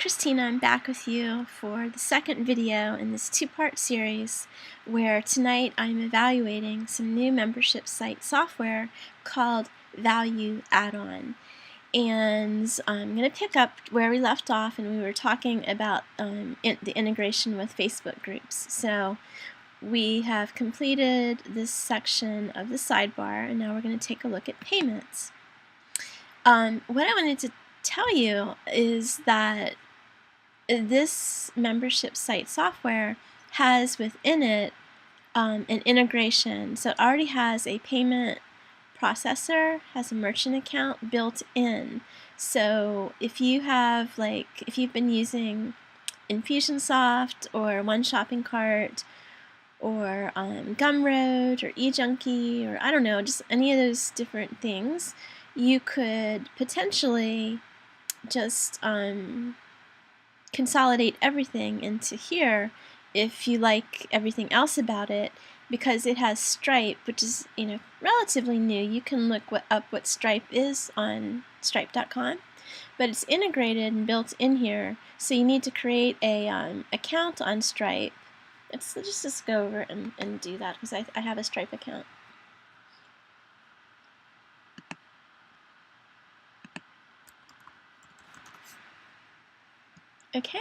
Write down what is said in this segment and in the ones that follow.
Christina. I'm back with you for the second video in this two-part series where tonight I'm evaluating some new membership site software called Value Add-on. And I'm going to pick up where we left off, and we were talking about the integration with Facebook groups. So we have completed this section of the sidebar, and now we're going to take a look at payments. What I wanted to tell you is that this membership site software has within it an integration. So it already has a payment processor, has a merchant account built in. So if you have, if you've been using Infusionsoft or One Shopping Cart or Gumroad or eJunkie, or I don't know, just any of those different things, you could potentially just consolidate everything into here if you like everything else about it, because it has Stripe, which is relatively new. You can look up what Stripe is on stripe.com, but it's integrated and built in here. So you need to create a account on Stripe. Let's just go over and do that, because I have a Stripe account. Okay.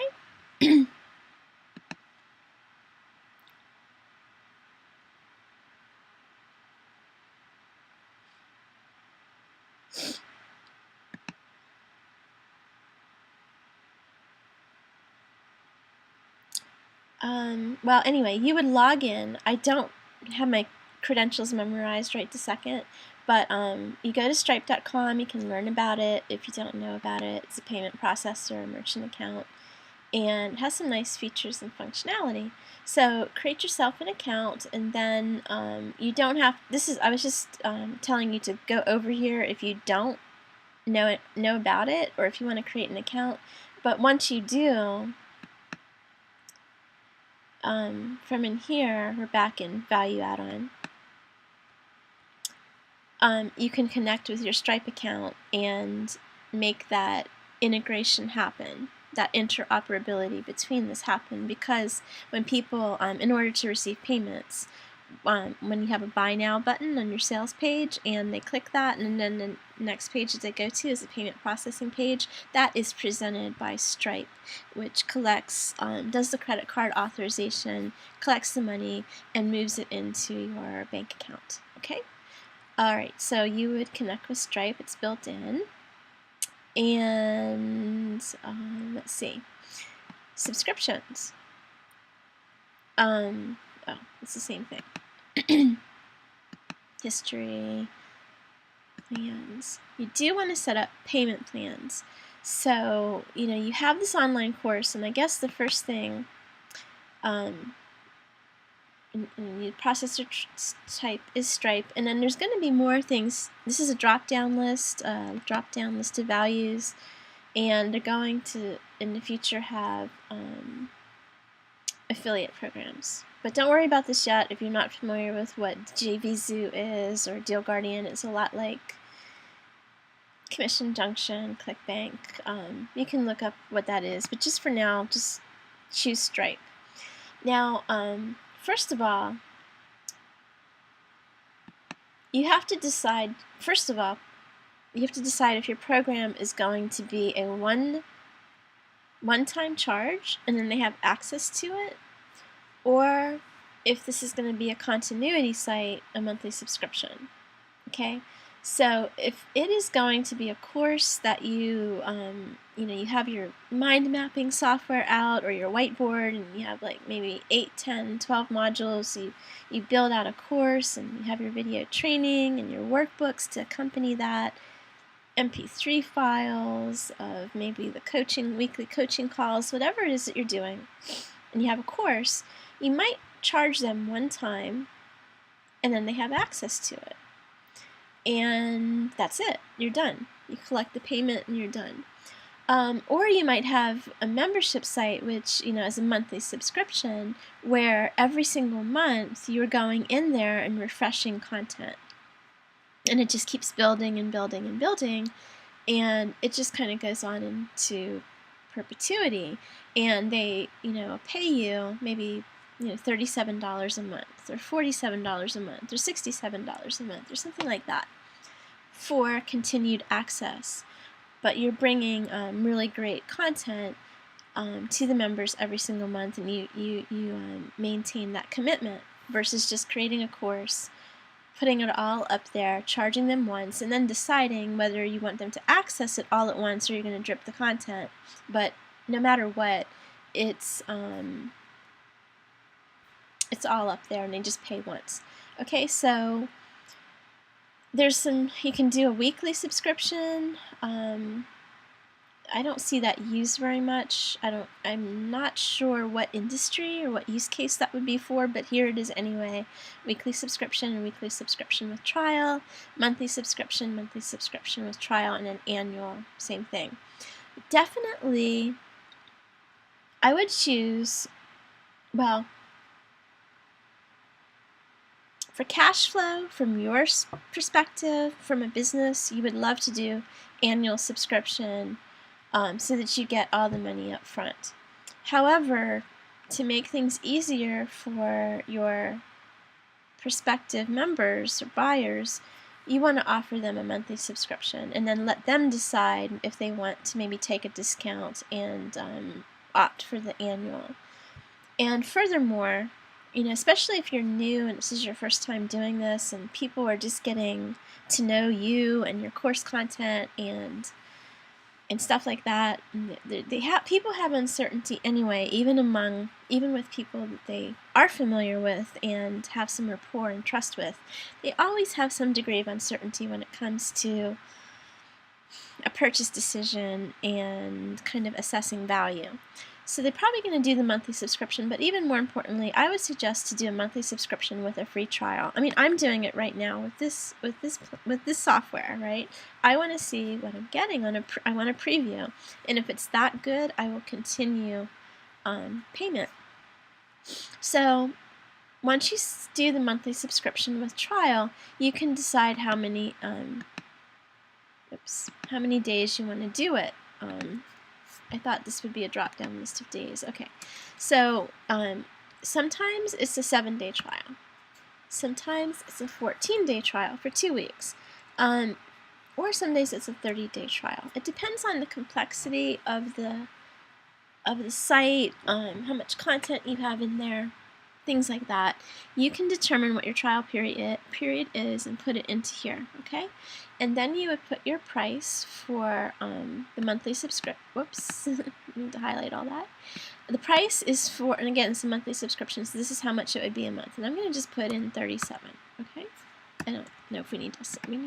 Well, anyway, you would log in. I don't have my credentials memorized right this second, but you go to stripe.com. You can learn about it if you don't know about it. It's a payment processor, a merchant account, and it has some nice features and functionality. So create yourself an account, and then you don't have, I was just telling you to go over here if you don't know about it, or if you want to create an account. But once you do, from in here, we're back in Value Add-on. You can connect with your Stripe account and make that integration happen, that interoperability between this happen, because when people, in order to receive payments, when you have a Buy Now button on your sales page and they click that, and then the next page that they go to is a payment processing page, that is presented by Stripe, which collects, does the credit card authorization, collects the money, and moves it into your bank account. Okay? Alright, so you would connect with Stripe, it's built in, and let's see, subscriptions. Oh, it's the same thing. History, plans. You do want to set up payment plans. So, you have this online course, and I guess the first thing, the processor type is Stripe, and then there's going to be more things. This is a drop-down list of values, and they're going to, in the future, have affiliate programs. But don't worry about this yet if you're not familiar with what JVZoo is or Deal Guardian. It's a lot like Commission Junction, ClickBank. You can look up what that is, but just for now, just choose Stripe. Now, first of all, you have to decide, if your program is going to be a one-time charge and then they have access to it, or if this is going to be a continuity site, a monthly subscription. Okay, so if it is going to be a course that you you have your mind mapping software out, or your whiteboard, and you have maybe 8, 10, 12 modules, you build out a course, and you have your video training and your workbooks to accompany that, MP3 files of maybe the weekly coaching calls, whatever it is that you're doing, and you have a course, you might charge them one time, and then they have access to it. And that's it. You're done. You collect the payment and you're done. Or you might have a membership site, which is a monthly subscription, where every single month you're going in there and refreshing content. And it just keeps building and building and building, and it just kind of goes on into perpetuity, and they, pay you maybe, $37 a month, or $47 a month, or $67 a month, or something like that for continued access. But you're bringing really great content to the members every single month, and you maintain that commitment versus just creating a course, putting it all up there, charging them once, and then deciding whether you want them to access it all at once or you're going to drip the content. But no matter what, it's all up there, and they just pay once. Okay, so there's you can do a weekly subscription. I don't see that used very much. I'm not sure what industry or what use case that would be for, but here it is anyway. Weekly subscription and weekly subscription with trial, monthly subscription with trial, and an annual, same thing. Definitely, I would choose, well, for cash flow, from your perspective, from a business, you would love to do annual subscription so that you get all the money up front. However, to make things easier for your prospective members or buyers, you want to offer them a monthly subscription and then let them decide if they want to maybe take a discount and opt for the annual. And furthermore, especially if you're new and this is your first time doing this and people are just getting to know you and your course content and stuff like that, people have uncertainty anyway, even with people that they are familiar with and have some rapport and trust with. They always have some degree of uncertainty when it comes to a purchase decision and kind of assessing value. So they're probably going to do the monthly subscription, but even more importantly, I would suggest to do a monthly subscription with a free trial. I mean, I'm doing it right now with this software, right? I want to see what I'm getting I want a preview, and if it's that good, I will continue payment. So once you do the monthly subscription with trial, you can decide how many days you want to do it. I thought this would be a drop-down list of days. Okay, so sometimes it's a 7-day trial. Sometimes it's a 14-day trial for 2 weeks. Or some days it's a 30-day trial. It depends on the complexity of the site, how much content you have in there, things like that. You can determine what your trial period is and put it into here, okay? And then you would put your price for the monthly subscription. Whoops, I need to highlight all that. The price is for, and again, it's a monthly subscription, so this is how much it would be a month. And I'm going to just put in 37, okay? I don't know if we need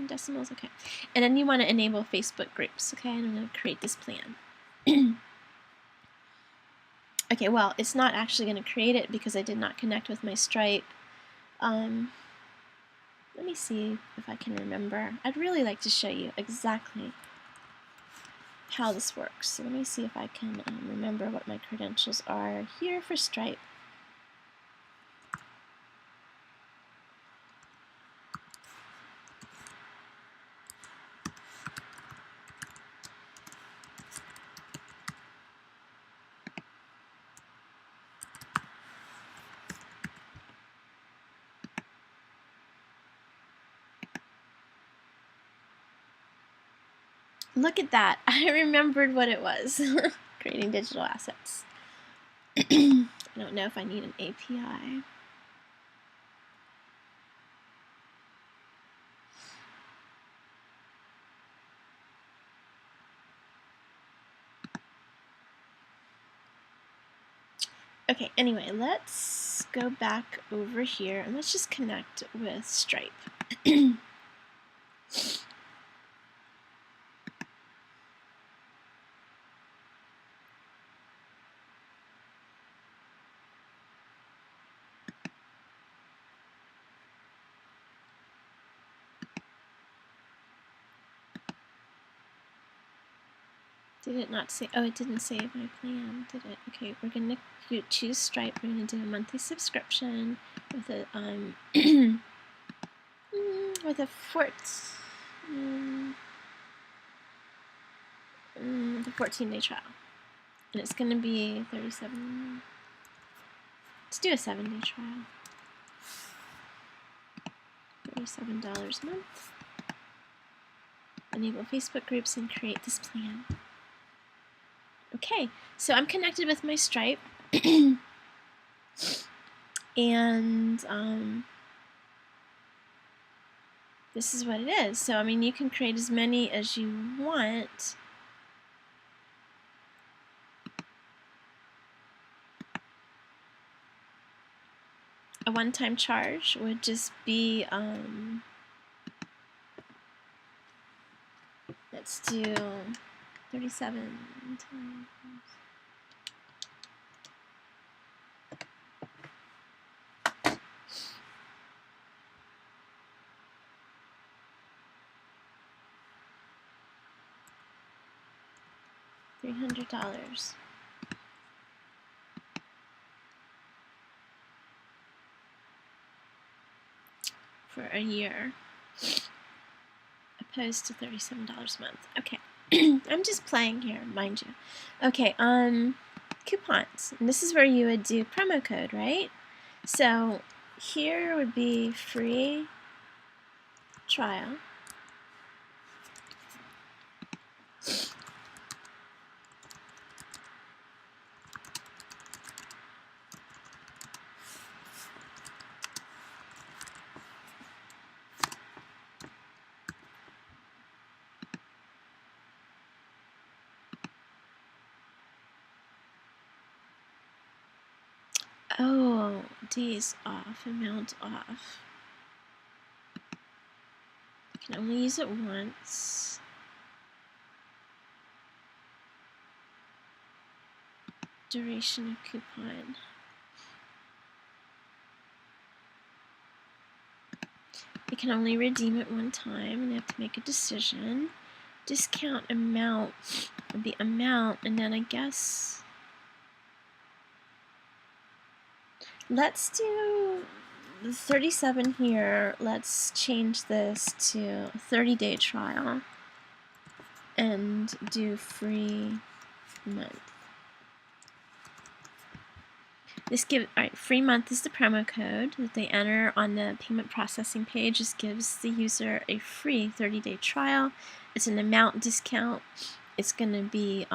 decimals, okay. And then you want to enable Facebook groups, okay? And I'm going to create this plan. Okay, well, it's not actually going to create it because I did not connect with my Stripe. Let me see if I can remember. I'd really like to show you exactly how this works. So let me see if I can remember what my credentials are here for Stripe. Look at that. I remembered what it was. Creating digital assets. I don't know if I need an API. Okay, anyway, let's go back over here and let's just connect with Stripe. Did it not say? Oh, it didn't save my plan, did it? Okay, we're gonna choose Stripe. We're gonna do a monthly subscription with a with a 14-day trial. And it's going to be 37. Let's do a 7-day trial. $37 a month. Enable Facebook groups and create this plan. Okay, so I'm connected with my Stripe. And this is what it is. So, I mean, you can create as many as you want. A one-time charge would just be, let's do 37 times. $300 for a year, opposed to $37 a month. Okay, I'm just playing here, mind you. Okay, coupons. And this is where you would do promo code, right? So here would be free trial. Oh, days off, amount off. You can only use it once. Duration of coupon. They can only redeem it one time, and they have to make a decision. Discount amount, the amount, and then I guess let's do the 37 here. Let's change this to a 30-day trial and do free month. Alright, free month is the promo code that they enter on the payment processing page. This gives the user a free 30-day trial. It's an amount discount. It's going to be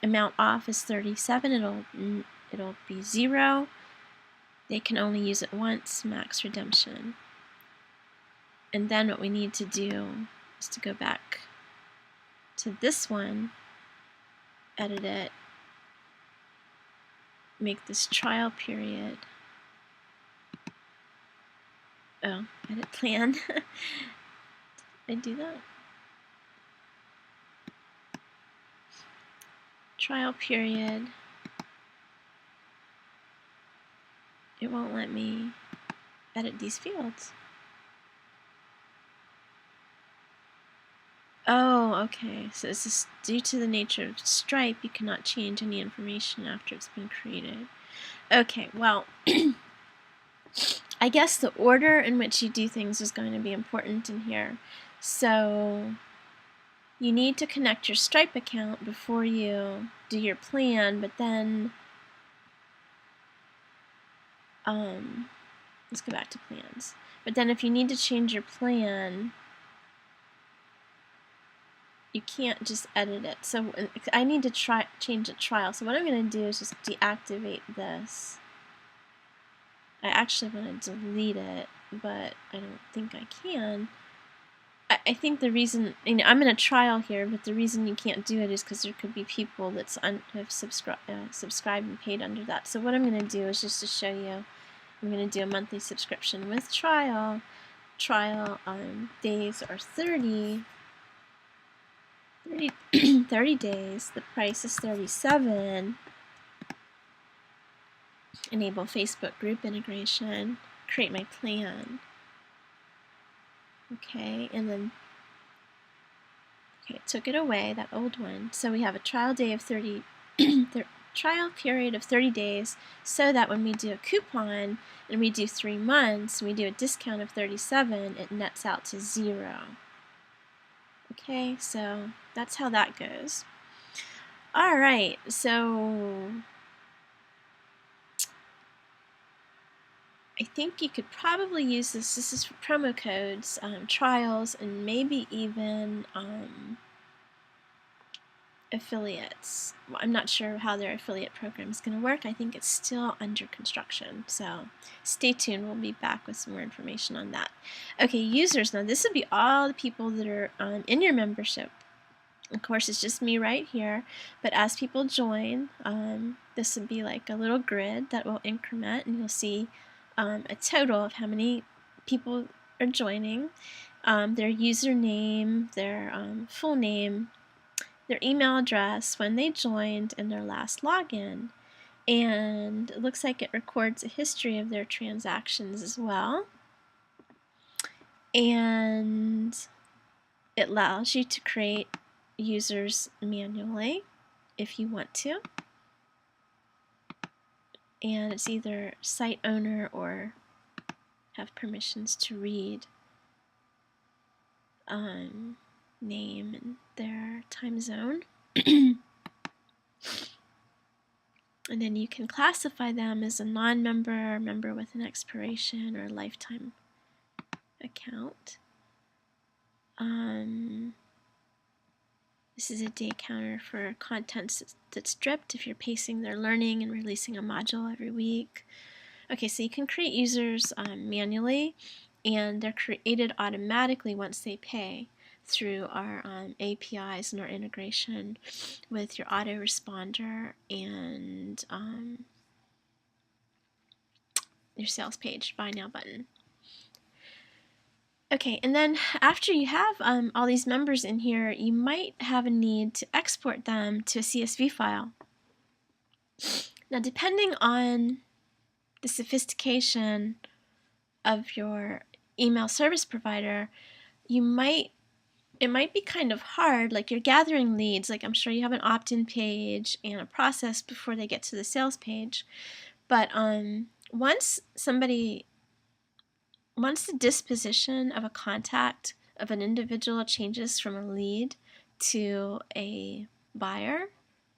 amount off is 37. It'll be 0. They can only use it once, max redemption. And then what we need to do is to go back to this one, edit it, make this trial period. Oh, edit plan. Did I do that? Trial period. It won't let me edit these fields. Oh, okay. So this is due to the nature of Stripe, you cannot change any information after it's been created. Okay, well, I guess the order in which you do things is going to be important in here. So you need to connect your Stripe account before you do your plan, but then let's go back to plans. But then if you need to change your plan, you can't just edit it. So I need to change the trial. So what I'm going to do is just deactivate this. I actually want to delete it, but I don't think I can. I think the reason, I'm in a trial here, but the reason you can't do it is because there could be people that have subscribed and paid under that. So what I'm going to do is just to show you, I'm going to do a monthly subscription with trial. Trial days are 30 days. The price is 37. Enable Facebook group integration. Create my plan. Okay, and then it took it away, that old one. So we have a trial day of 30 trial period of 30 days, so that when we do a coupon and we do 3 months and we do a discount of 37, it nets out to 0. Okay, so that's how that goes. Alright, so I think you could probably use this. This is for promo codes, trials, and maybe even affiliates. Well, I'm not sure how their affiliate program is going to work. I think it's still under construction, so stay tuned. We'll be back with some more information on that. Okay, users. Now this would be all the people that are in your membership. Of course, it's just me right here, but as people join, this would be like a little grid that will increment, and you'll see a total of how many people are joining, their username, their full name, their email address, when they joined, and their last login. And it looks like it records a history of their transactions as well. And it allows you to create users manually if you want to. And it's either site owner or have permissions to read name and their time zone. And then you can classify them as a non-member, member with an expiration, or lifetime account. This is a day counter for content that's stripped if you're pacing their learning and releasing a module every week. Okay, so you can create users manually, and they're created automatically once they pay through our APIs and our integration with your autoresponder and your sales page buy now button. Okay, and then after you have all these members in here, you might have a need to export them to a CSV file. Now, depending on the sophistication of your email service provider, it might be kind of hard. Like, you're gathering leads, like I'm sure you have an opt-in page and a process before they get to the sales page. But once the disposition of a contact of an individual changes from a lead to a buyer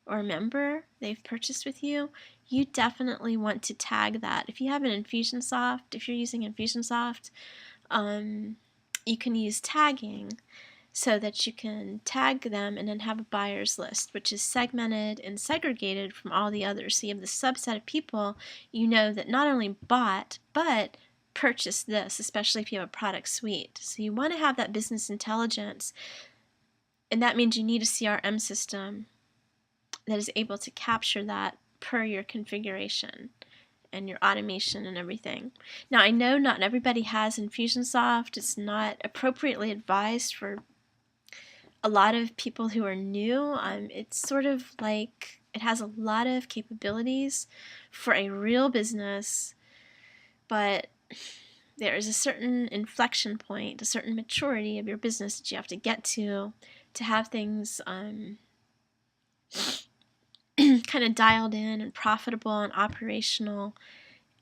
or a member they've purchased with you, you definitely want to tag that. If you have an Infusionsoft, if you're using Infusionsoft, you can use tagging so that you can tag them and then have a buyer's list, which is segmented and segregated from all the others. So you have the subset of people you know that not only bought, but purchased this, especially if you have a product suite. So you want to have that business intelligence, and that means you need a CRM system that is able to capture that per your configuration and your automation and everything. Now, I know not everybody has Infusionsoft. It's not appropriately advised for a lot of people who are new. It's sort of like it has a lot of capabilities for a real business, but there is a certain inflection point, a certain maturity of your business that you have to get to have things kind of dialed in and profitable and operational,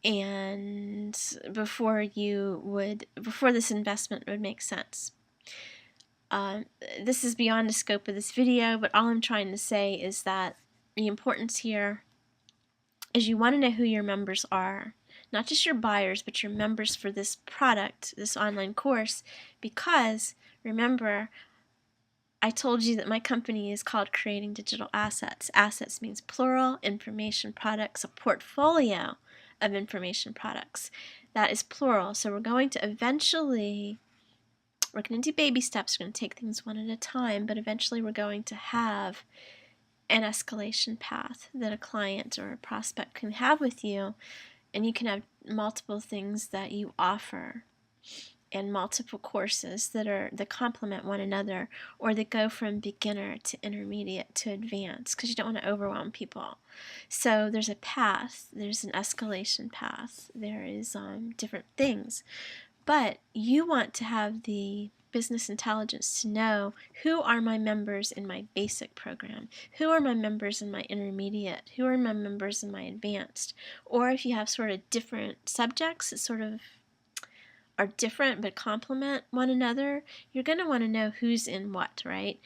and before this investment would make sense. This is beyond the scope of this video, but all I'm trying to say is that the importance here is you want to know who your members are. Not just your buyers, but your members for this product, this online course, because remember, I told you that my company is called Creating Digital Assets. Assets means plural, information products, a portfolio of information products. That is plural. So we're going to do baby steps. We're going to take things one at a time, but eventually we're going to have an escalation path that a client or a prospect can have with you, and you can have multiple things that you offer and multiple courses that complement one another, or that go from beginner to intermediate to advanced, because you don't want to overwhelm people. So there's a path, there's an escalation path, there is different things, but you want to have the business intelligence to know who are my members in my basic program, who are my members in my intermediate, who are my members in my advanced, or if you have sort of different subjects that sort of are different but complement one another, you're going to want to know who's in what, right?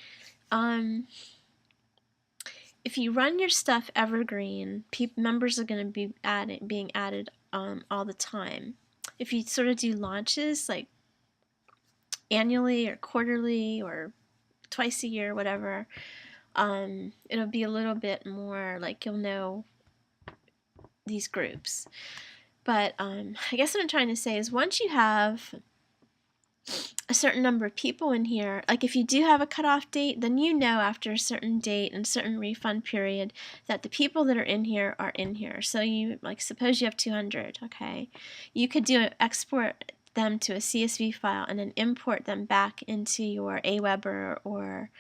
if you run your stuff evergreen, members are going to be being added all the time. If you sort of do launches like annually or quarterly or twice a year, whatever, it'll be a little bit more like you'll know these groups. But I guess what I'm trying to say is once you have a certain number of people in here, like if you do have a cutoff date, then you know after a certain date and certain refund period that the people that are in here are in here. So you, like, suppose you have 200, okay? You could export them to a CSV file and then import them back into your Aweber or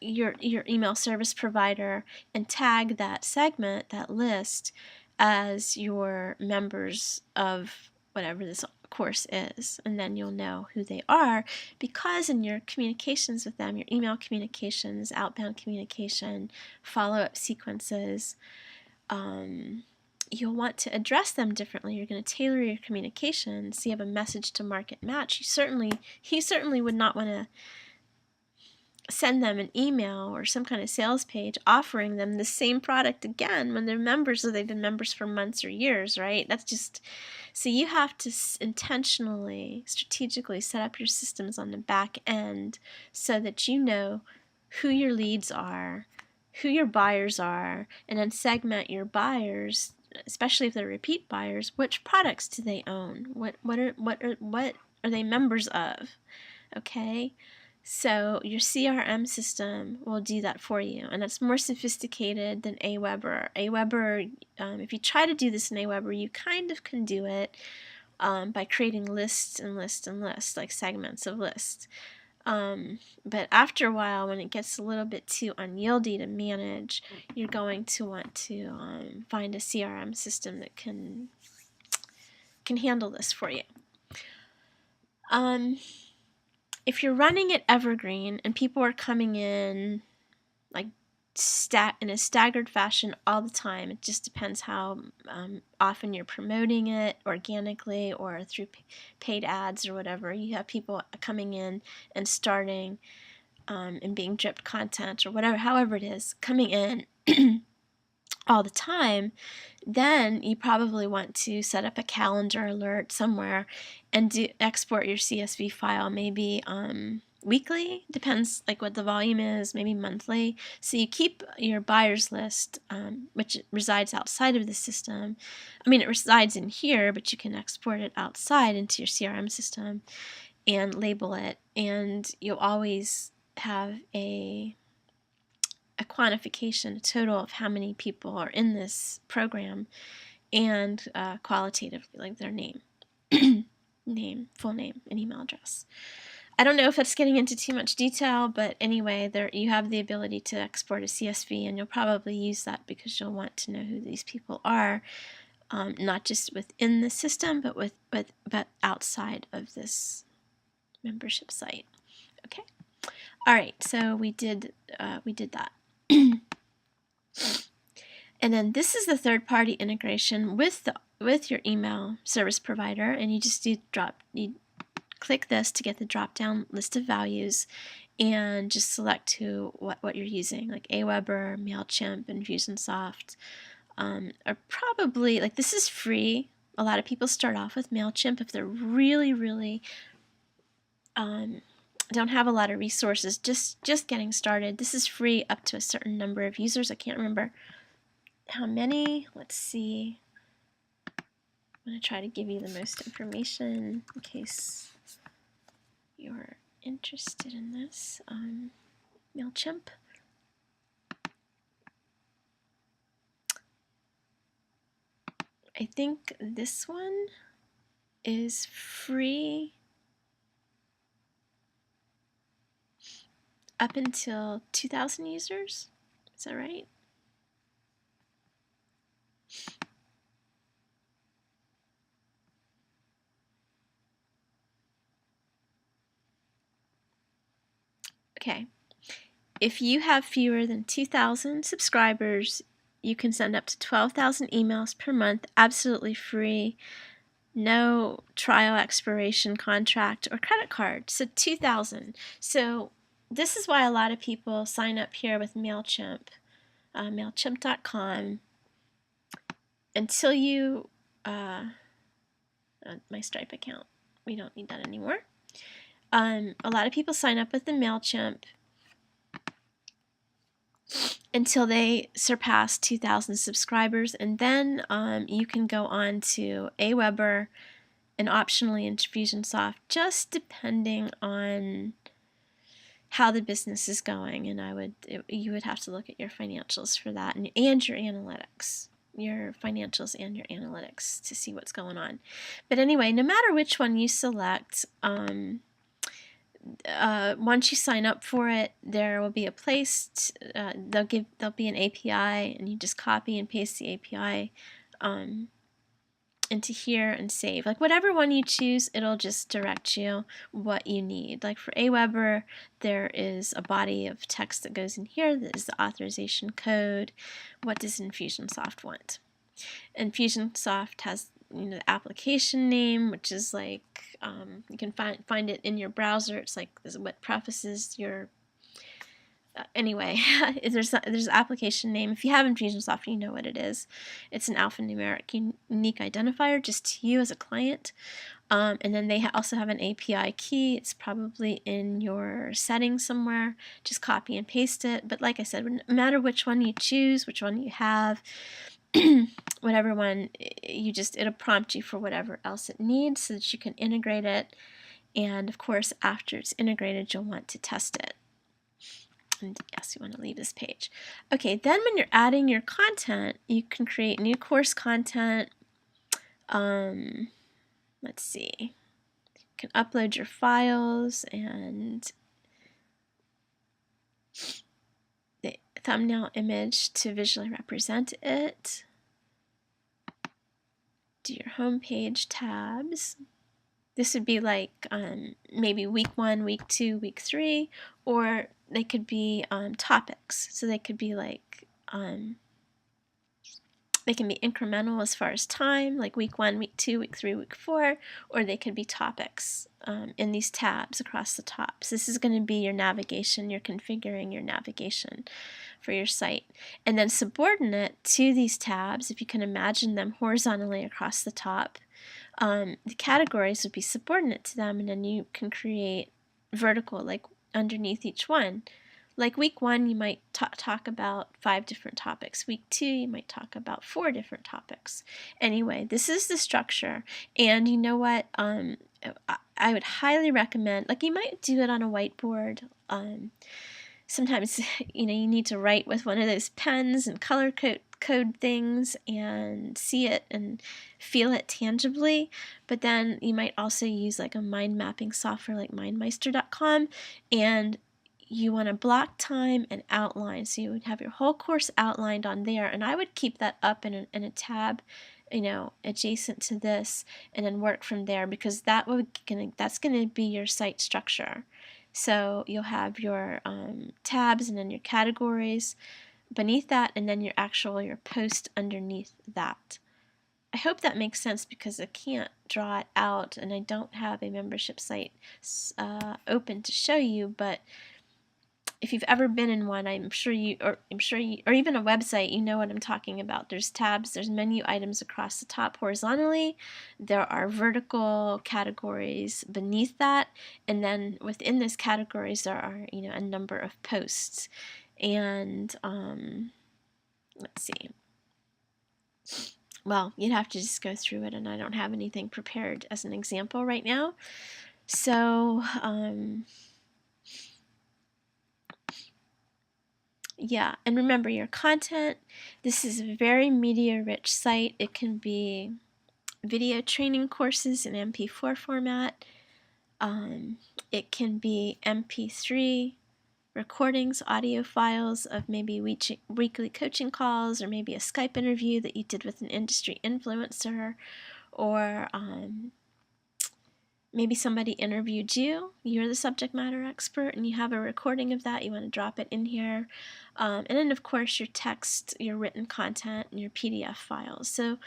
your email service provider and tag that segment, that list, as your members of whatever this course is, and then you'll know who they are, because in your communications with them, your email communications, outbound communication, follow-up sequences, you'll want to address them differently. You're going to tailor your communication. So you have a message to market match. He certainly would not want to send them an email or some kind of sales page offering them the same product again when they're members or they've been members for months or years, right? That's just, so you have to intentionally, strategically set up your systems on the back end so that you know who your leads are, who your buyers are, and then segment your buyers, especially if they're repeat buyers. Which products do they own? What are they members of? Okay? So your CRM system will do that for you, and it's more sophisticated than Aweber. Aweber, if you try to do this in Aweber, you kind of can do it by creating lists and lists and lists, like segments of lists. But after a while, when it gets a little bit too unyieldy to manage, you're going to want to find a CRM system that can handle this for you. If you're running it evergreen and people are coming in like in a staggered fashion all the time, it just depends how often you're promoting it organically or through paid ads or whatever. You have people coming in and starting and being dripped content or whatever, however it is, coming in all the time, then you probably want to set up a calendar alert somewhere and export your CSV file maybe weekly, depends like what the volume is, maybe monthly. So you keep your buyers list, which resides outside of the system. I mean, it resides in here, but you can export it outside into your CRM system and label it, and you'll always have a quantification, a total of how many people are in this program, and qualitatively, like their name, full name, and email address. I don't know if that's getting into too much detail, but anyway, you have the ability to export a CSV, and you'll probably use that because you'll want to know who these people are, not just within the system, but outside of this membership site. Okay. All right. So we did that. And then this is the third-party integration with your email service provider, and you just you click this to get the drop-down list of values, and just select what you're using, like Aweber, MailChimp, Infusionsoft, are probably, like, this is free. A lot of people start off with MailChimp if they're really, really don't have a lot of resources, just getting started. This is free up to a certain number of users. I can't remember how many. Let's see. I'm going to try to give you the most information in case you're interested in this. MailChimp. I think this one is free up until 2,000 users. Is that right? Okay. If you have fewer than 2,000 subscribers, you can send up to 12,000 emails per month, absolutely free, no trial expiration contract or credit card. So 2,000. So this is why a lot of people sign up here with MailChimp, MailChimp.com, until you, my Stripe account, we don't need that anymore. A lot of people sign up with the MailChimp until they surpass 2,000 subscribers, and then you can go on to Aweber and optionally Infusionsoft, just depending on how the business is going. And you would have to look at your financials for that, and your analytics, your financials and your analytics, to see what's going on. But anyway, no matter which one you select, once you sign up for it, there will be a place. There'll be an API, and you just copy and paste the API into here and save. Like whatever one you choose, it'll just direct you what you need. Like for Aweber, there is a body of text that goes in here. That is the authorization code. What does Infusionsoft want? Infusionsoft has, the application name, which is like, you can find it in your browser. It's like what prefaces your anyway, there's an application name. If you have Infusionsoft, you know what it is. It's an alphanumeric unique identifier just to you as a client. And then they also have an API key. It's probably in your settings somewhere. Just copy and paste it. But like I said, no matter which one you choose, which one you have, whatever one, it'll prompt you for whatever else it needs so that you can integrate it. And of course, after it's integrated, you'll want to test it. And yes, you want to leave this page. Okay, then when you're adding your content, you can create new course content. Let's see. You can upload your files and the thumbnail image to visually represent it. Do your homepage tabs. This would be like maybe week 1, week 2, week 3, or they could be topics. So they could be like, they can be incremental as far as time, like week 1, week 2, week 3, week 4, or they could be topics in these tabs across the top. So this is going to be your navigation. You're configuring your navigation for your site. And then subordinate to these tabs, if you can imagine them horizontally across the top, the categories would be subordinate to them, and then you can create vertical, like underneath each one. Like week 1, you might talk about 5 different topics. Week 2, you might talk about 4 different topics. Anyway, this is the structure. And you know what? I would highly recommend, like you might do it on a whiteboard. Sometimes, you need to write with one of those pens and color code things and see it and feel it tangibly. But then you might also use like a mind mapping software like mindmeister.com, and you want to block time and outline. So you would have your whole course outlined on there, and I would keep that up in a tab, adjacent to this, and then work from there, because that's going to be your site structure. So you'll have your tabs and then your categories beneath that, and then your post underneath that. I hope that makes sense, because I can't draw it out and I don't have a membership site open to show you, but if you've ever been in one, or even a website, you know what I'm talking about. There's tabs, there's menu items across the top horizontally. There are vertical categories beneath that, and then within those categories there are, a number of posts. And let's see. Well, you'd have to just go through it, and I don't have anything prepared as an example right now. So, yeah, and remember your content. This is a very media-rich site. It can be video training courses in MP4 format. It can be MP3 recordings, audio files of maybe weekly coaching calls, or maybe a Skype interview that you did with an industry influencer, or maybe somebody interviewed you. You're the subject matter expert, and you have a recording of that. You want to drop it in here. And then, of course, your text, your written content, and your PDF files. So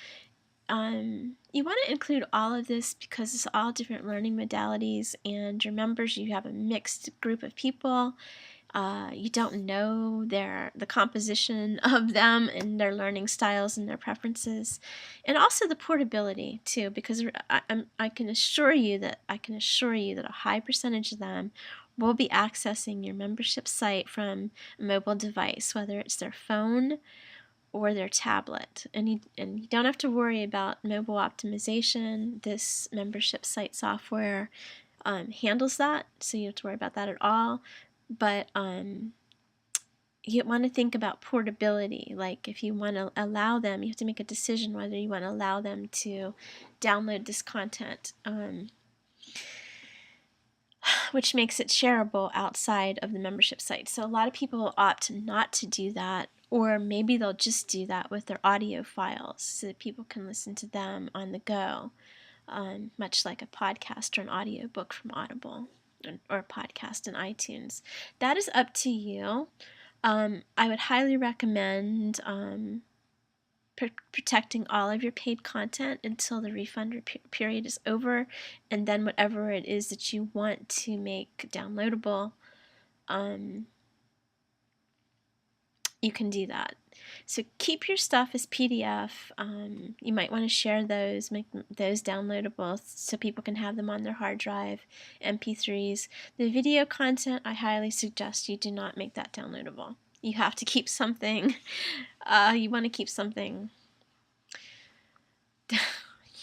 you want to include all of this because it's all different learning modalities, and your members, you have a mixed group of people. You don't know the composition of them and their learning styles and their preferences, and also the portability too. Because I can assure you that a high percentage of them will be accessing your membership site from a mobile device, whether it's their phone or their tablet. And you don't have to worry about mobile optimization. This membership site software handles that, so you don't have to worry about that at all. But you want to think about portability. Like, if you want to allow them, you have to make a decision whether you want to allow them to download this content, which makes it shareable outside of the membership site. So a lot of people opt not to do that, or maybe they'll just do that with their audio files so that people can listen to them on the go, much like a podcast or an audiobook from Audible, or a podcast in iTunes. That is up to you. I would highly recommend protecting all of your paid content until the refund period is over, and then whatever it is that you want to make downloadable, you can do that. So keep your stuff as PDF. You might want to share those, make those downloadable so people can have them on their hard drive, MP3s. The video content, I highly suggest you do not make that downloadable. You have to keep something, you want to keep something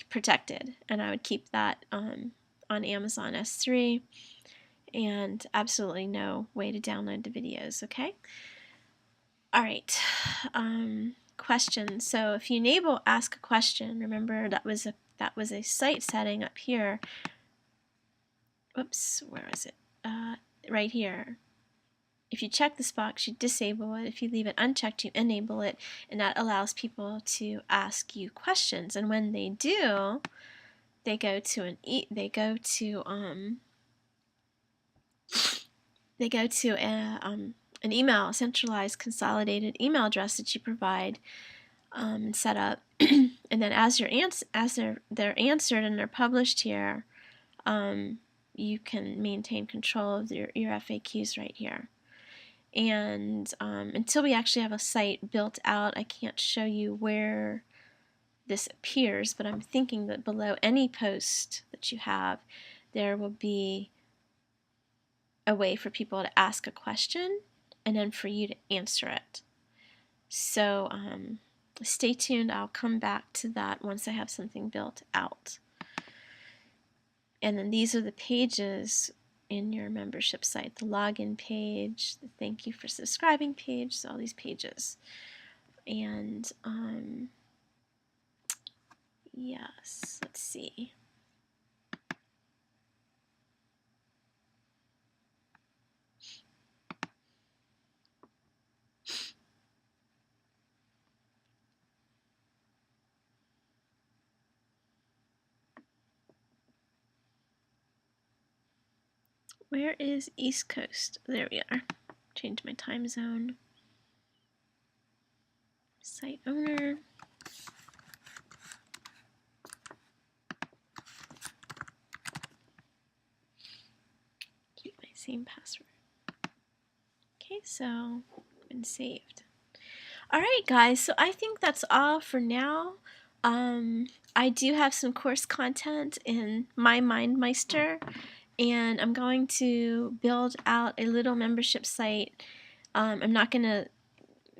protected, and I would keep that on Amazon S3, and absolutely no way to download the videos, okay? Alright, questions. So if you enable ask a question, remember that was a site setting up here. Whoops, where is it? Right here. If you check this box, you disable it. If you leave it unchecked, you enable it, and that allows people to ask you questions. And when they do, they go to an email, centralized, consolidated email address that you provide and set up. And then as they're answered and they're published here, you can maintain control of your FAQs right here. And until we actually have a site built out, I can't show you where this appears, but I'm thinking that below any post that you have, there will be a way for people to ask a question and then for you to answer it. So stay tuned. I'll come back to that once I have something built out. And then these are the pages in your membership site: the login page, the thank you for subscribing page, so all these pages. And yes, let's see. Where is East Coast? There we are. Change my time zone. Site owner. Keep my same password. Okay, so been saved. Alright guys, so I think that's all for now. I do have some course content in my MindMeister, and I'm going to build out a little membership site. I'm not going to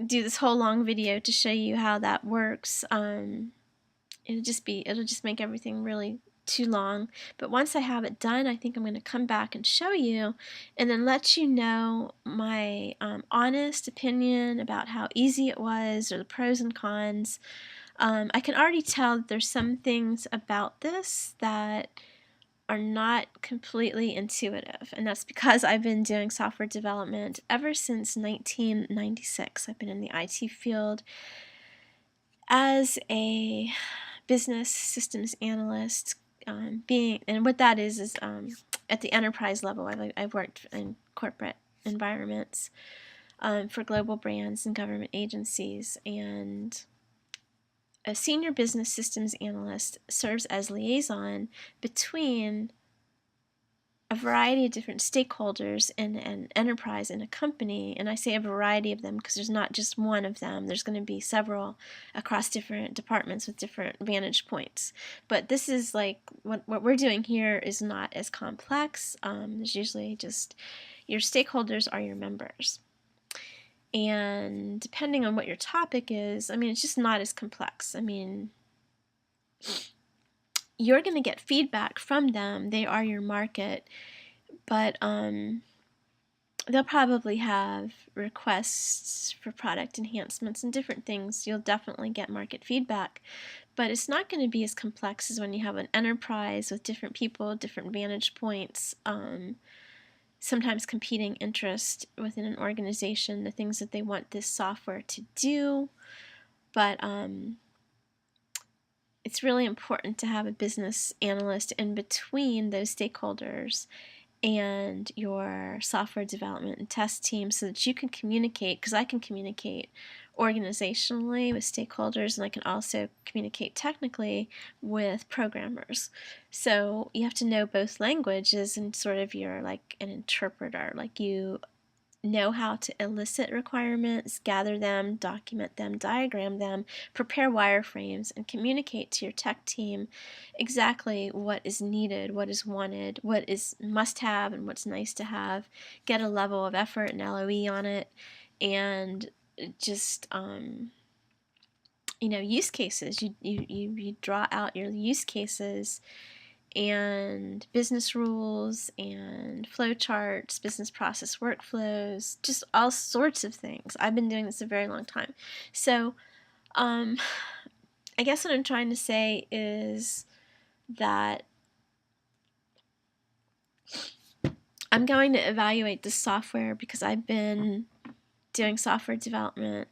do this whole long video to show you how that works. It'll just make everything really too long. But once I have it done, I think I'm going to come back and show you, and then let you know my honest opinion about how easy it was, or the pros and cons. I can already tell that there's some things about this that are not completely intuitive, and that's because I've been doing software development ever since 1996. I've been in the IT field as a business systems analyst, and what that is at the enterprise level. I've worked in corporate environments for global brands and government agencies, and a senior business systems analyst serves as liaison between a variety of different stakeholders in an enterprise, in a company, and I say a variety of them because there's not just one of them. There's going to be several across different departments with different vantage points. But this is like, what we're doing here is not as complex. There's usually just, your stakeholders are your members. And depending on what your topic is, I mean, it's just not as complex. I mean, you're going to get feedback from them. They are your market. But they'll probably have requests for product enhancements and different things. You'll definitely get market feedback, but it's not going to be as complex as when you have an enterprise with different people, different vantage points, sometimes competing interest within an organization, the things that they want this software to do. But it's really important to have a business analyst in between those stakeholders and your software development and test team so that you can communicate, because I can communicate organizationally with stakeholders, and I can also communicate technically with programmers. So you have to know both languages, and sort of you're like an interpreter, like you know how to elicit requirements, gather them, document them, diagram them, prepare wireframes, and communicate to your tech team exactly what is needed, what is wanted, what is must-have, and what's nice to have. Get a level of effort and LOE on it, and just use cases. You draw out your use cases and business rules and flowcharts, business process workflows, just all sorts of things. I've been doing this a very long time. So I guess what I'm trying to say is that I'm going to evaluate the software because I've been doing software development,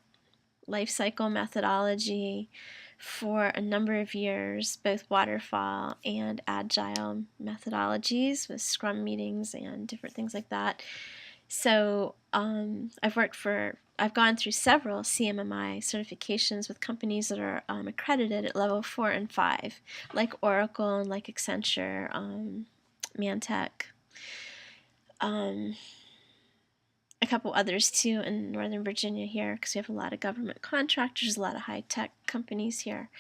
life cycle methodology for a number of years, both waterfall and agile methodologies with scrum meetings and different things like that. So I've gone through several CMMI certifications with companies that are accredited at level 4 and 5, like Oracle and like Accenture, Mantech, a couple others too in Northern Virginia here, because we have a lot of government contractors, a lot of high-tech companies here.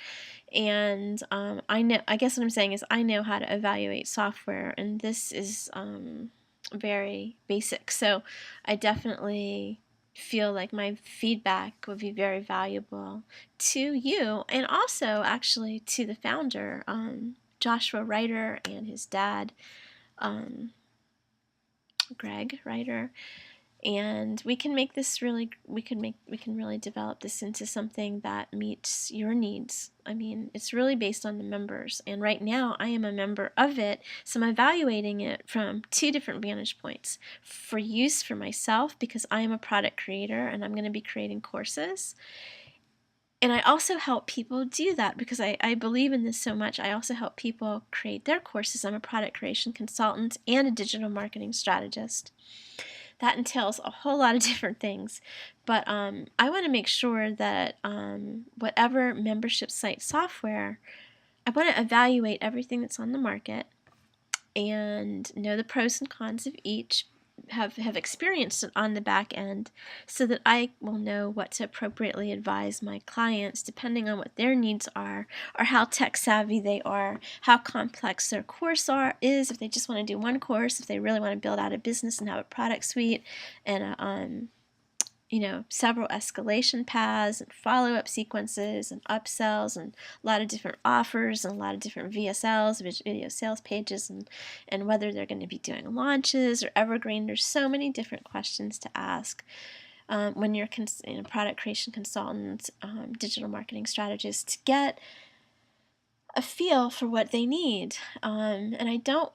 And I guess what I'm saying is I know how to evaluate software, and this is very basic. So I definitely feel like my feedback would be very valuable to you, and also actually to the founder, Joshua Reiter, and his dad, Greg Reiter. And we can make this really, we can really develop this into something that meets your needs. I mean, it's really based on the members, and right now I am a member of it, so I'm evaluating it from 2 different vantage points. For use for myself, because I am a product creator and I'm going to be creating courses. And I also help people do that because I believe in this so much. I also help people create their courses. I'm a product creation consultant and a digital marketing strategist. That entails a whole lot of different things, but I want to make sure that whatever membership site software, I want to evaluate everything that's on the market and know the pros and cons of each, have experienced it on the back end, so that I will know what to appropriately advise my clients depending on what their needs are, or how tech savvy they are, how complex their course is, if they just want to do one course, if they really want to build out a business and have a product suite and several escalation paths and follow-up sequences and upsells and a lot of different offers and a lot of different VSLs, video sales pages, and whether they're going to be doing launches or evergreen. There's so many different questions to ask when you're a product creation consultant, digital marketing strategist, to get a feel for what they need. And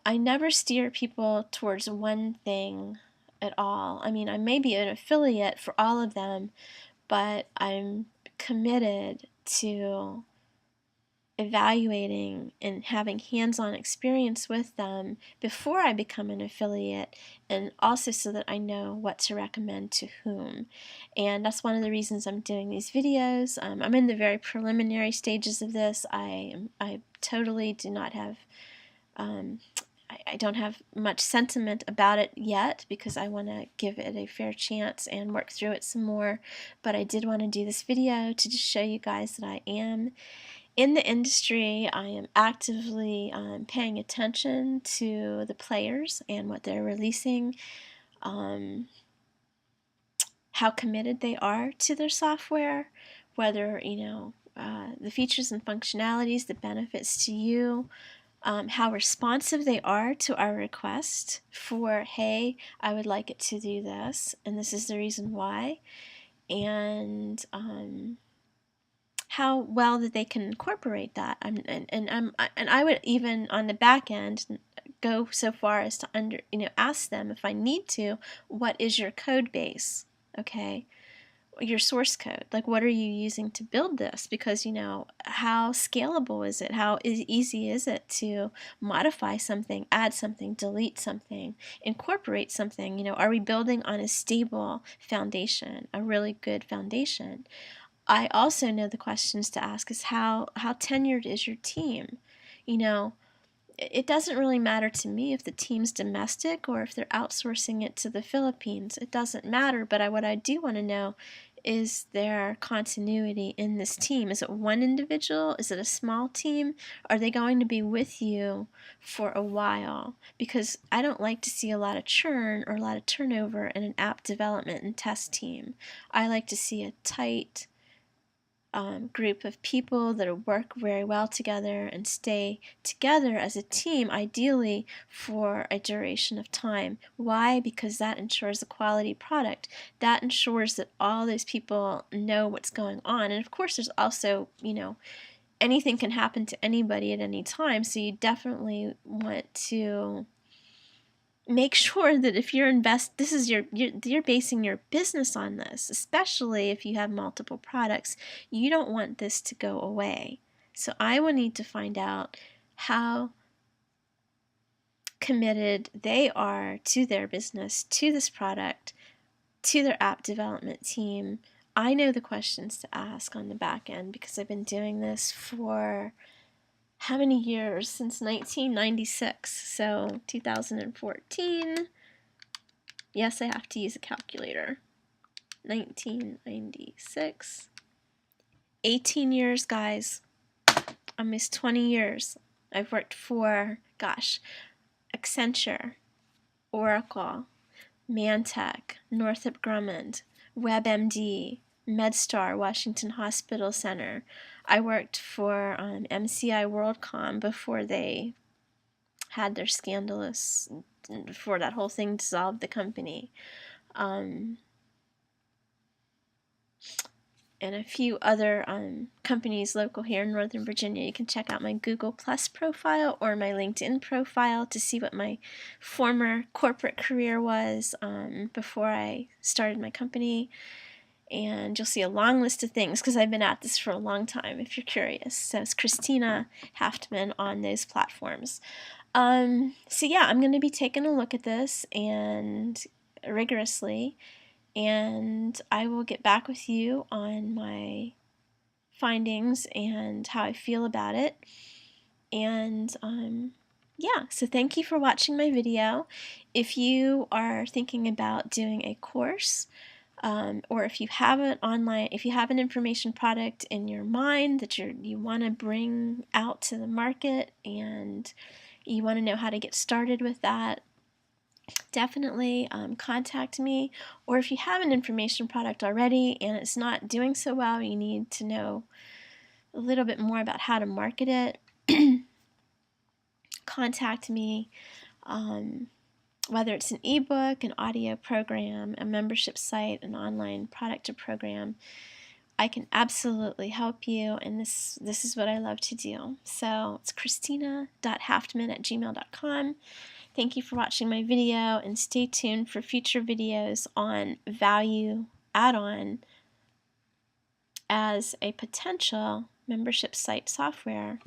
I never steer people towards one thing at all. I mean, I may be an affiliate for all of them, but I'm committed to evaluating and having hands-on experience with them before I become an affiliate, and also so that I know what to recommend to whom. And that's one of the reasons I'm doing these videos. I'm in the very preliminary stages of this. I totally do not have I don't have much sentiment about it yet because I want to give it a fair chance and work through it some more. But I did want to do this video to just show you guys that I am in the industry. I am actively paying attention to the players and what they're releasing, how committed they are to their software, whether, the features and functionalities, the benefits to you, how responsive they are to our request for, hey, I would like it to do this, and this is the reason why, and how well that they can incorporate that. And I would even on the back end go so far as to ask them if I need to, what is your code base? Okay, your source code. Like, what are you using to build this? Because, how scalable is it? How easy is it to modify something, add something, delete something, incorporate something? Are we building on a stable foundation, a really good foundation? I also know the questions to ask is how tenured is your team? It doesn't really matter to me if the team's domestic or if they're outsourcing it to the Philippines. It doesn't matter, but what I do want to know is there continuity in this team? Is it one individual? Is it a small team? Are they going to be with you for a while? Because I don't like to see a lot of churn or a lot of turnover in an app development and test team. I like to see a tight group of people that work very well together and stay together as a team, ideally for a duration of time. Why? Because that ensures a quality product. That ensures that all those people know what's going on. And of course, there's also, anything can happen to anybody at any time, so you definitely want to make sure that if you're you're basing your business on this, especially if you have multiple products, you don't want this to go away. So I will need to find out how committed they are to their business, to this product, to their app development team. I know the questions to ask on the back end because I've been doing this for how many years? Since 1996, so 2014. Yes, I have to use a calculator. 1996. 18 years, guys. Almost 20 years. I've worked for, Accenture, Oracle, Mantech, Northrop Grumman, WebMD, MedStar, Washington Hospital Center. I worked for MCI WorldCom before they had their scandalous, before that whole thing dissolved the company. And a few other companies local here in Northern Virginia. You can check out my Google Plus profile or my LinkedIn profile to see what my former corporate career was before I started my company. And you'll see a long list of things because I've been at this for a long time if you're curious. So it's Christina.Haftman on those platforms. So yeah, I'm going to be taking a look at this and rigorously, and I will get back with you on my findings and how I feel about it. And yeah, so thank you for watching my video. If you are thinking about doing a course, or if you have an information product in your mind that you want to bring out to the market and you want to know how to get started with that, definitely contact me. Or if you have an information product already and it's not doing so well, you need to know a little bit more about how to market it, contact me. Whether it's an ebook, an audio program, a membership site, an online product or program, I can absolutely help you, and this is what I love to do. So it's Christina.Haftman@gmail.com. Thank you for watching my video, and stay tuned for future videos on value add-on as a potential membership site software